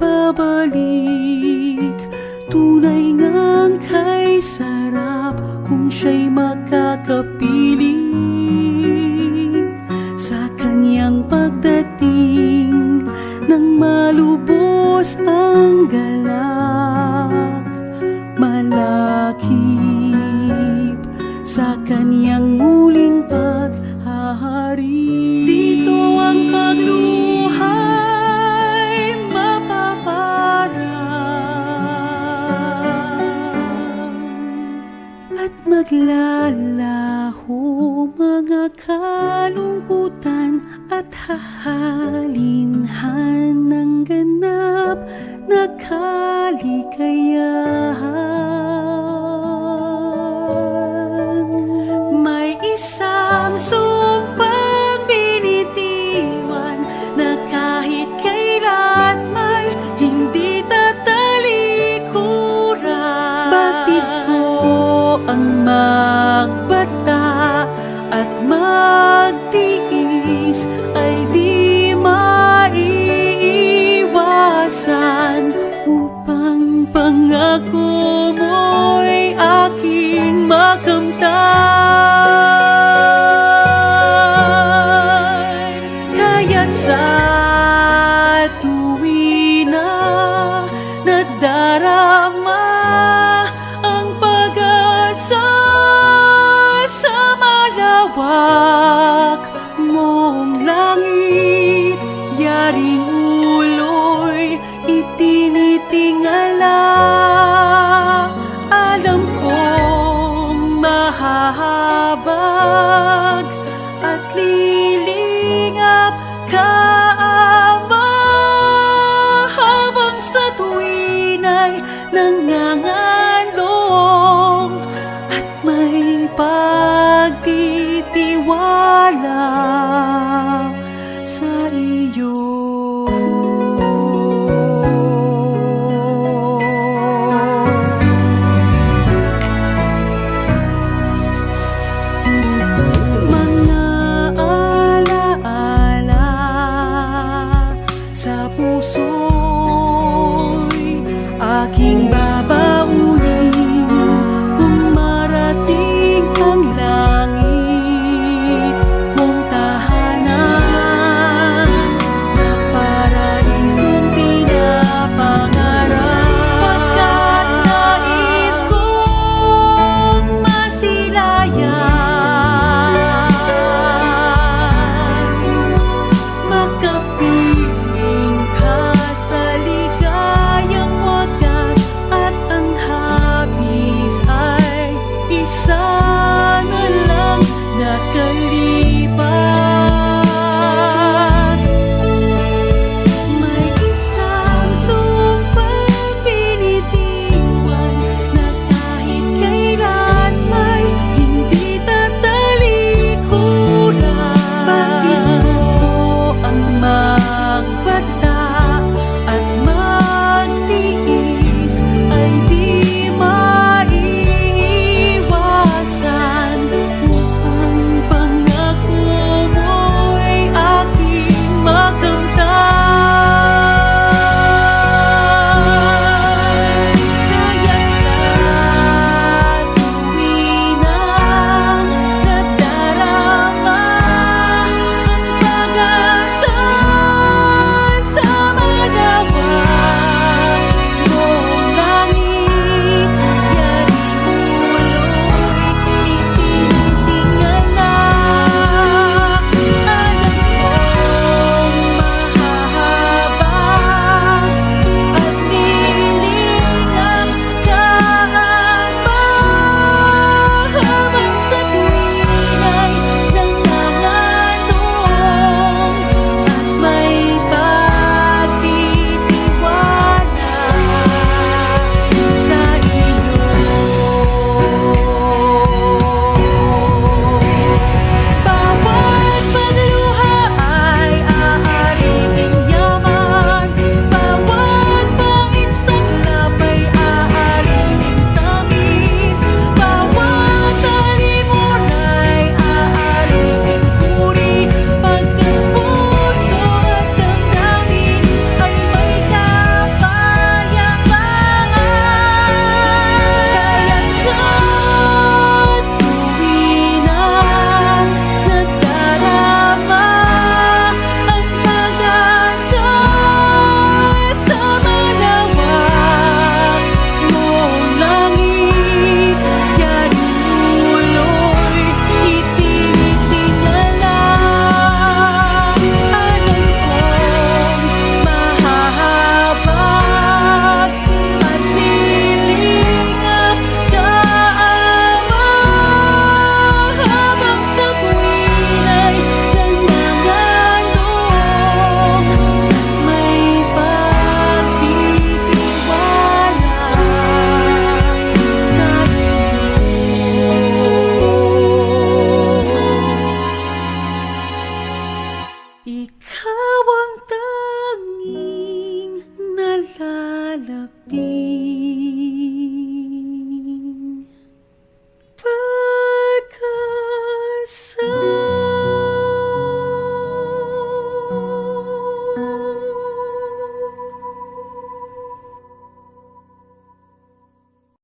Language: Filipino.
pagbabalik. Tunay ngang kay sarap kung siya'y makakapiling sa kanyang pagdating nang malubos ang galak. Malakip sa kanyang muling paghahari. Dito ang pagluhay mapaparang at maglalaho mga kalungkutan at hahalinhan ng ganap na kaligayahan. May isang sumpang binitiwan na kahit kailan may hindi tatalikuran. Batid ko ang magbata at magtiis ay di maiiwasan, upang pangako mo'y aking makamtan. Kaya't sa tuwi na nadarama ang pag-asa sa malawak mong langit, yaring ulo'y itinitingala. Alam kong mahahabag at lilingap ka ama, habang sa tuwina'y nangangalong at may pagtitiwala sa iyo. Mga alaala sa puso'y aking baba